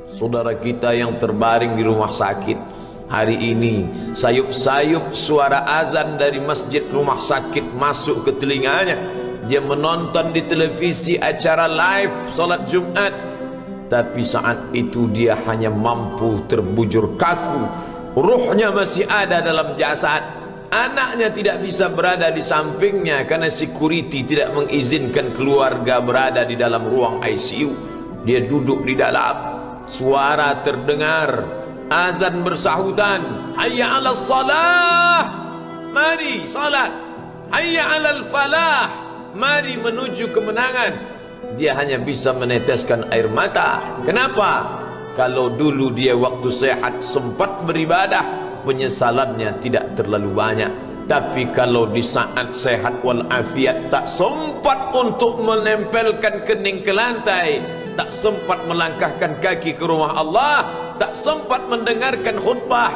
Saudara kita yang terbaring di rumah sakit hari ini, sayup-sayup suara azan dari masjid rumah sakit masuk ke telinganya. Dia menonton di televisi acara live salat Jumat, tapi saat itu dia hanya mampu terbujur kaku. Ruhnya masih ada dalam jasad. Anaknya tidak bisa berada di sampingnya karena security tidak mengizinkan keluarga berada di dalam ruang ICU. Dia duduk di dalam. Suara terdengar, azan bersahutan, hayya 'alas salah, mari salat, hayya 'alal falah, mari menuju kemenangan. Dia hanya bisa meneteskan air mata. Kenapa? Kalau dulu dia waktu sehat sempat beribadah, penyesalannya tidak terlalu banyak. Tapi kalau di saat sehat walafiat tak sempat untuk menempelkan kening ke lantai, tak sempat melangkahkan kaki ke rumah Allah, tak sempat mendengarkan khutbah,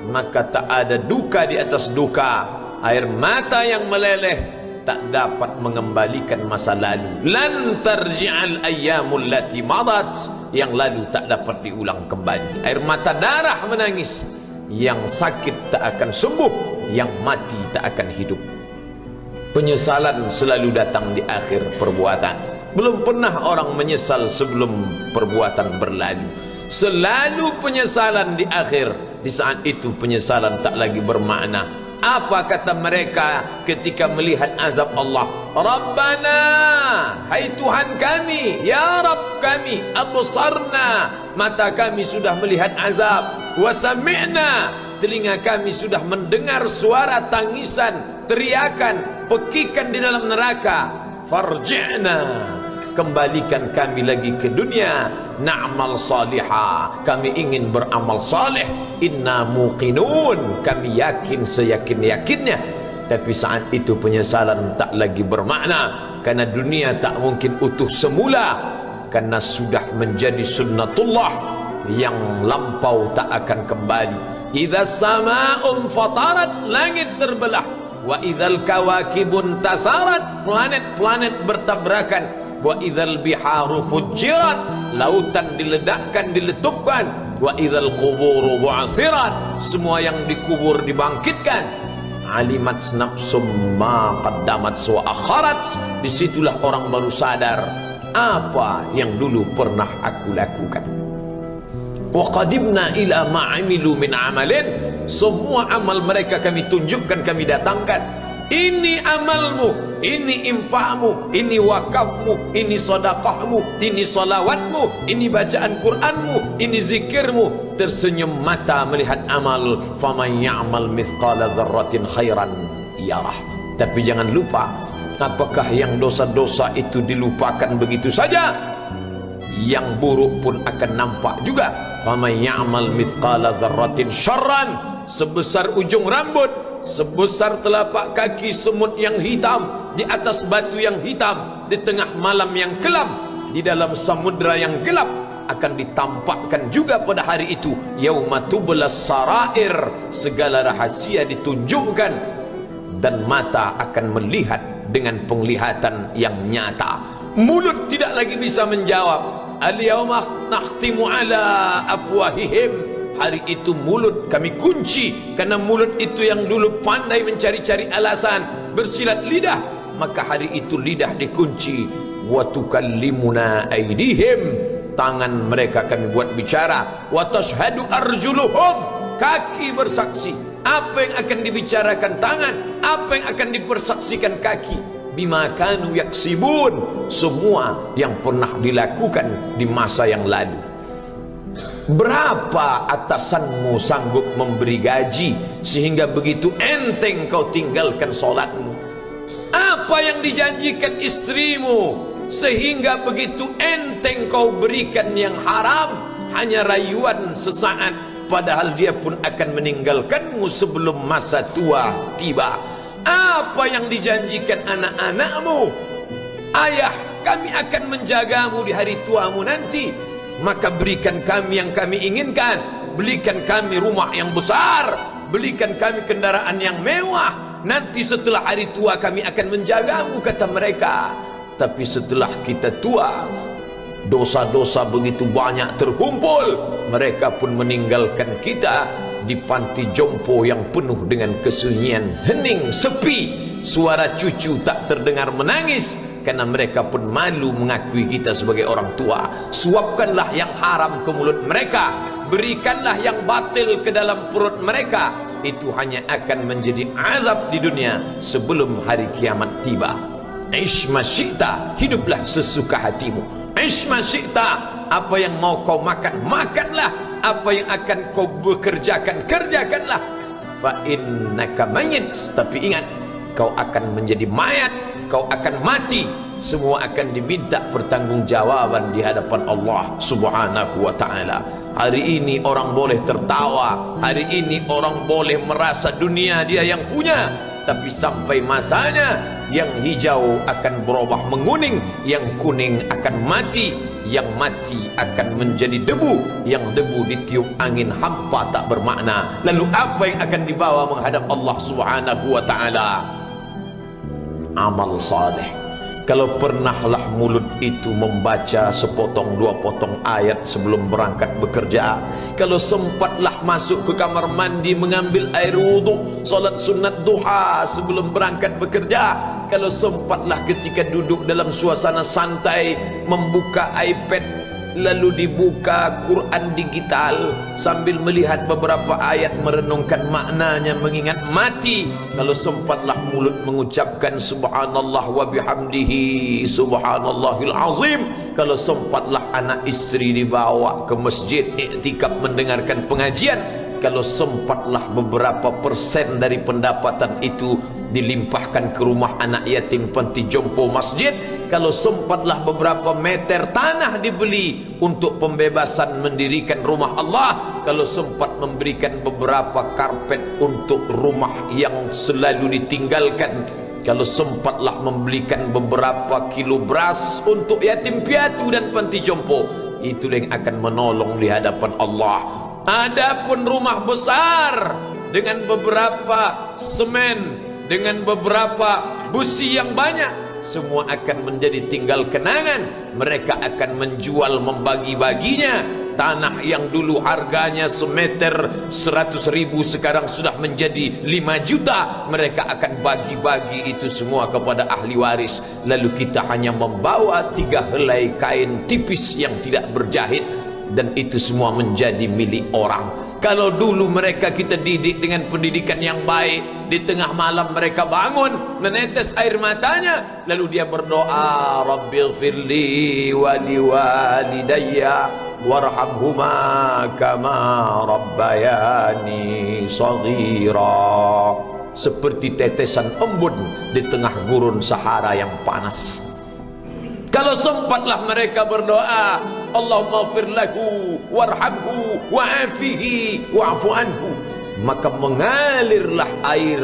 maka tak ada duka di atas duka. Air mata yang meleleh tak dapat mengembalikan masa lalu. Lan tarji'al ayyamul lati madat, yang lalu tak dapat diulang kembali. Air mata darah menangis, yang sakit tak akan sembuh, yang mati tak akan hidup. Penyesalan selalu datang di akhir perbuatan. Belum pernah orang menyesal sebelum perbuatan berlalu. Selalu penyesalan di akhir. Di saat itu penyesalan tak lagi bermakna. Apa kata mereka ketika melihat azab Allah? Rabbana, hai Tuhan kami, ya Rabb kami, absarna, mata kami sudah melihat azab, wa sami'na, telinga kami sudah mendengar suara tangisan, teriakan, pekikan di dalam neraka. Farji'na, kembalikan kami lagi ke dunia, na'mal salihah, kami ingin beramal saleh, inna muqinun, kami yakin seyakin-yakinnya. Tapi saat itu penyesalan tak lagi bermakna, karena dunia tak mungkin utuh semula, karena sudah menjadi sunnatullah yang lampau tak akan kembali. Idza sama'un fatarat, langit terbelah, wa idzal kawakibun tasarat, planet-planet bertabrakan, wa idzal biharu fujirat, lautan diledakkan, diletupkan, wa idzal quburu bu'asirat, semua yang dikubur dibangkitkan. Alimat nafsum ma qaddamat wa akharat, disitulah orang baru sadar apa yang dulu pernah aku lakukan. Wa qadimna ila ma amilu min amalin, semua amal mereka kami tunjukkan, kami datangkan. Ini amalmu, ini infakmu, ini wakafmu, ini sedekahmu, ini salawatmu, ini bacaan Qur'anmu, ini zikirmu. Tersenyum mata melihat amal. Faman ya'mal mithqala dzarratin khairan yarah. Tapi jangan lupa, apakah yang dosa-dosa itu dilupakan begitu saja? Yang buruk pun akan nampak juga. Faman ya'mal mithqala dzarratin syarran, sebesar ujung rambut, sebesar telapak kaki semut yang hitam, di atas batu yang hitam, di tengah malam yang kelam, di dalam samudra yang gelap, akan ditampakkan juga pada hari itu. Yauma tublas sarair, segala rahasia ditunjukkan, dan mata akan melihat dengan penglihatan yang nyata. Mulut tidak lagi bisa menjawab. Al-yauma nakhtimu ala afwahihim, hari itu mulut kami kunci, karena mulut itu yang dulu pandai mencari-cari alasan, bersilat lidah, maka hari itu lidah dikunci. Wa tukallimuna aydihim, tangan mereka kami buat bicara. Wa tashhadu arjuluhum, kaki bersaksi. Apa yang akan dibicarakan tangan, apa yang akan dipersaksikan kaki. Bima kanu yaksibun, semua yang pernah dilakukan di masa yang lalu. Berapa atasanmu sanggup memberi gaji sehingga begitu enteng kau tinggalkan solatmu? Apa yang dijanjikan istrimu sehingga begitu enteng kau berikan yang haram, hanya rayuan sesaat, padahal dia pun akan meninggalkanmu sebelum masa tua tiba? Apa yang dijanjikan anak-anakmu? Ayah, kami akan menjagamu di hari tuamu nanti, maka berikan kami yang kami inginkan, belikan kami rumah yang besar, belikan kami kendaraan yang mewah, nanti setelah hari tua kami akan menjagamu, kata mereka. Tapi setelah kita tua, dosa-dosa begitu banyak terkumpul, mereka pun meninggalkan kita di panti jompo yang penuh dengan kesunyian, hening, sepi, suara cucu tak terdengar menangis, karena mereka pun malu mengakui kita sebagai orang tua. Suapkanlah yang haram ke mulut mereka, berikanlah yang batil ke dalam perut mereka, itu hanya akan menjadi azab di dunia sebelum hari kiamat tiba. Ish ma syi'ta, hiduplah sesuka hatimu. Ish ma syi'ta, apa yang mau kau makan, makanlah. Apa yang akan kau bekerjakan, kerjakanlah. Fa innaka mayyit, tapi ingat, kau akan menjadi mayat, kau akan mati. Semua akan diminta pertanggungjawaban di hadapan Allah Subhanahu wa ta'ala. Hari ini orang boleh tertawa, hari ini orang boleh merasa dunia dia yang punya, tapi sampai masanya yang hijau akan berubah menguning, yang kuning akan mati, yang mati akan menjadi debu, yang debu ditiup angin hampa tak bermakna. Lalu apa yang akan dibawa menghadap Allah Subhanahu wa ta'ala? Amal saleh. Kalau pernahlah mulut itu membaca sepotong dua potong ayat sebelum berangkat bekerja, kalau sempatlah masuk ke kamar mandi mengambil air wudhu, solat sunat duha sebelum berangkat bekerja, kalau sempatlah ketika duduk dalam suasana santai membuka iPad lalu dibuka Quran digital sambil melihat beberapa ayat merenungkan maknanya, mengingat mati, kalau sempatlah mulut mengucapkan subhanallah wa bihamdihi subhanallahil azim, kalau sempatlah anak istri dibawa ke masjid iktikaf mendengarkan pengajian, kalau sempatlah beberapa persen dari pendapatan itu dilimpahkan ke rumah anak yatim panti jompo masjid, kalau sempatlah beberapa meter tanah dibeli untuk pembebasan mendirikan rumah Allah, kalau sempat memberikan beberapa karpet untuk rumah yang selalu ditinggalkan, kalau sempatlah membelikan beberapa kilo beras untuk yatim piatu dan panti jompo, itu yang akan menolong di hadapan Allah. Adapun rumah besar dengan beberapa semen, dengan beberapa busi yang banyak, semua akan menjadi tinggal kenangan. Mereka akan menjual, membagi-baginya. Tanah yang dulu harganya semeter 100.000 sekarang sudah menjadi 5 juta. Mereka akan bagi-bagi itu semua kepada ahli waris. Lalu kita hanya membawa 3 helai kain tipis yang tidak berjahit, dan itu semua menjadi milik orang. Kalau dulu mereka kita didik dengan pendidikan yang baik, di tengah malam mereka bangun menetes air matanya, lalu dia berdoa, Rabbighfirli wa liwalidayya warhamhuma kama rabbayani shaghira, seperti tetesan embun di tengah gurun Sahara yang panas. Kalau sempatlah mereka berdoa, Allahumma fir lahu warhamhu wa'afihi wa'fu anhu, maka mengalirlah air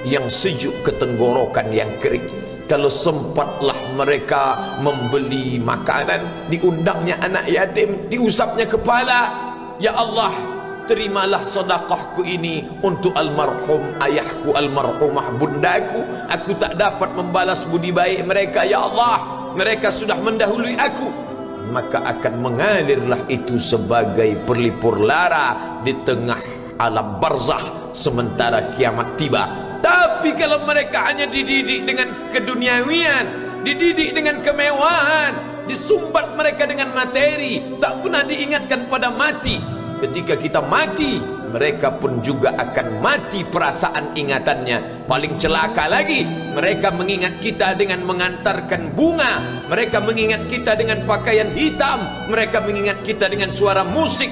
yang sejuk ke tenggorokan yang kering. Kalau sempatlah mereka membeli makanan, diundangnya anak yatim, diusapnya kepala, ya Allah, terimalah sedekahku ini untuk almarhum ayahku, almarhumah bundaku. Aku tak dapat membalas budi baik mereka, ya Allah, mereka sudah mendahului aku. Maka akan mengalirlah itu sebagai perlipur lara di tengah alam barzakh sementara kiamat tiba. Tapi kalau mereka hanya dididik dengan keduniawian, dididik dengan kemewahan, disumbat mereka dengan materi, tak pernah diingatkan pada mati. Ketika kita mati, mereka pun juga akan mati perasaan ingatannya. Paling celaka lagi, mereka mengingat kita dengan mengantarkan bunga, mereka mengingat kita dengan pakaian hitam, mereka mengingat kita dengan suara musik,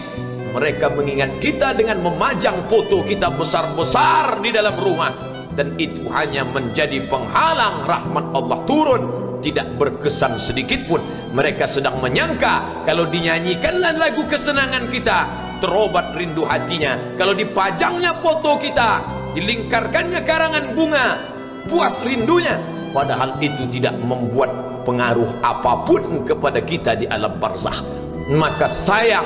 mereka mengingat kita dengan memajang foto kita besar-besar di dalam rumah. Dan itu hanya menjadi penghalang rahmat Allah turun, tidak berkesan sedikit pun. Mereka sedang menyangka kalau dinyanyikanlah lagu kesenangan kita, terobat rindu hatinya. Kalau dipajangnya foto kita, dilingkarkannya karangan bunga, puas rindunya. Padahal itu tidak membuat pengaruh apapun kepada kita di alam barzakh. Maka sayang,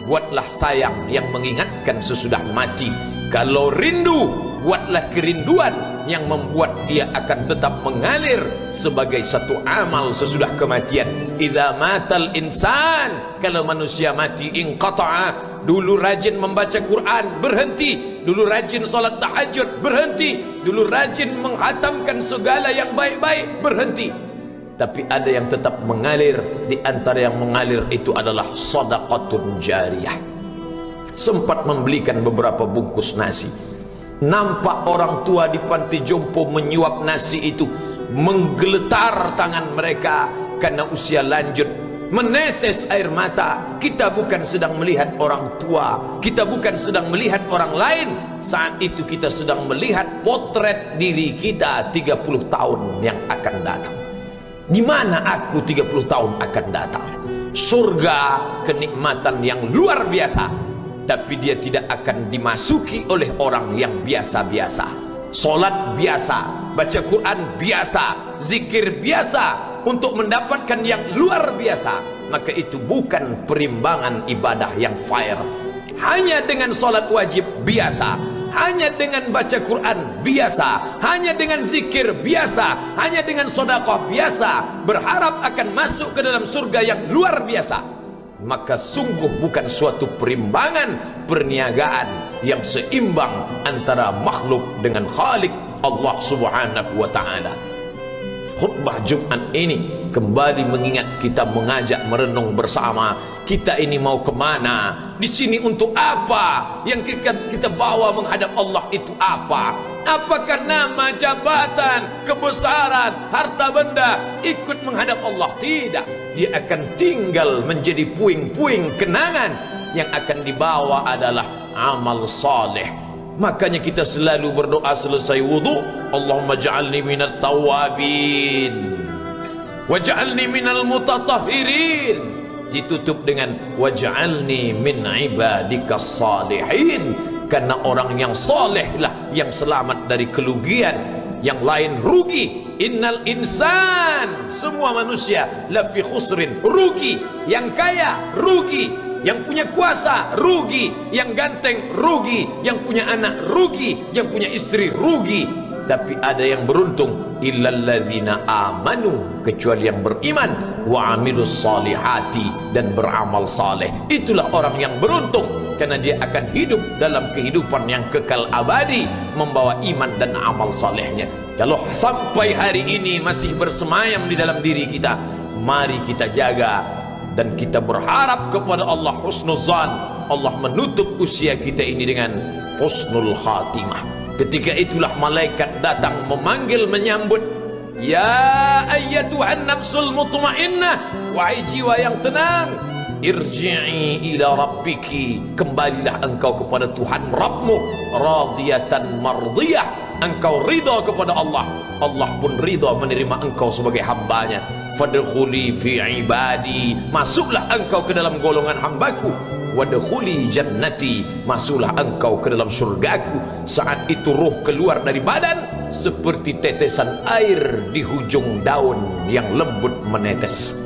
buatlah sayang yang mengingatkan sesudah mati. Kalau rindu, buatlah kerinduan yang membuat dia akan tetap mengalir sebagai satu amal sesudah kematian. Idza matal insan, kalau manusia mati, inqata'a, dulu rajin membaca Quran berhenti, dulu rajin salat tahajud berhenti, dulu rajin menghatamkan segala yang baik-baik berhenti. Tapi ada yang tetap mengalir. Di antara yang mengalir itu adalah sedekatun jariyah. Sempat membelikan beberapa bungkus nasi, nampak orang tua di panti jompo menyuap nasi itu, menggeletar tangan mereka karena usia lanjut, menetes air mata. Kita bukan sedang melihat orang tua, kita bukan sedang melihat orang lain. Saat itu kita sedang melihat potret diri kita 30 tahun yang akan datang. Di mana aku 30 tahun akan datang? Surga, kenikmatan yang luar biasa, tapi dia tidak akan dimasuki oleh orang yang biasa-biasa. Solat biasa, baca Quran biasa, zikir biasa, untuk mendapatkan yang luar biasa, maka itu bukan perimbangan ibadah yang fair. Hanya dengan solat wajib biasa, hanya dengan baca Quran biasa, hanya dengan zikir biasa, hanya dengan sedekah biasa, berharap akan masuk ke dalam surga yang luar biasa, maka sungguh bukan suatu perimbangan perniagaan yang seimbang antara makhluk dengan Khalik Allah Subhanahu wa ta'ala. Khutbah Jumat ini kembali mengingat kita, mengajak merenung bersama. Kita ini mau kemana? Di sini untuk apa? Yang kita bawa menghadap Allah itu apa? Apakah nama, jabatan, kebesaran, harta benda ikut menghadap Allah? Tidak. Dia akan tinggal menjadi puing-puing kenangan. Yang akan dibawa adalah amal saleh. Makanya kita selalu berdoa selesai wudu, Allahumma ja'alni minat tawabin waj'alni minal mutatahhirin, ditutup dengan waj'alni min ibadikas salihin, karena orang yang soleh lah yang selamat dari kerugian, yang lain rugi. Innal insan, semua manusia lafi khusrin, rugi. Yang kaya rugi, yang punya kuasa rugi, yang ganteng rugi, yang punya anak rugi, yang punya istri rugi. Tapi ada yang beruntung, illallazina amanu, kecuali yang beriman, wa amilus salihati, dan beramal saleh. Itulah orang yang beruntung, karena dia akan hidup dalam kehidupan yang kekal abadi, membawa iman dan amal salehnya. Kalau sampai hari ini masih bersemayam di dalam diri kita, mari kita jaga. Dan kita berharap kepada Allah husnuzan, Allah menutup usia kita ini dengan husnul khatimah. Ketika itulah malaikat datang memanggil, menyambut, ya ayyatuhan nafsul mutmainnah, wahai jiwa yang tenang, irji'i ila rabbiki, kembalilah engkau kepada Tuhan Rabbmu, radiyatan mardiyah, engkau ridha kepada Allah, Allah pun ridha menerima engkau sebagai hambanya. Fadkhuli fi ibadi, masuklah engkau ke dalam golongan hambaku. Wadkhuli jannati, masuklah engkau ke dalam surgaku. Saat itu ruh keluar dari badan seperti tetesan air di hujung daun yang lembut menetes.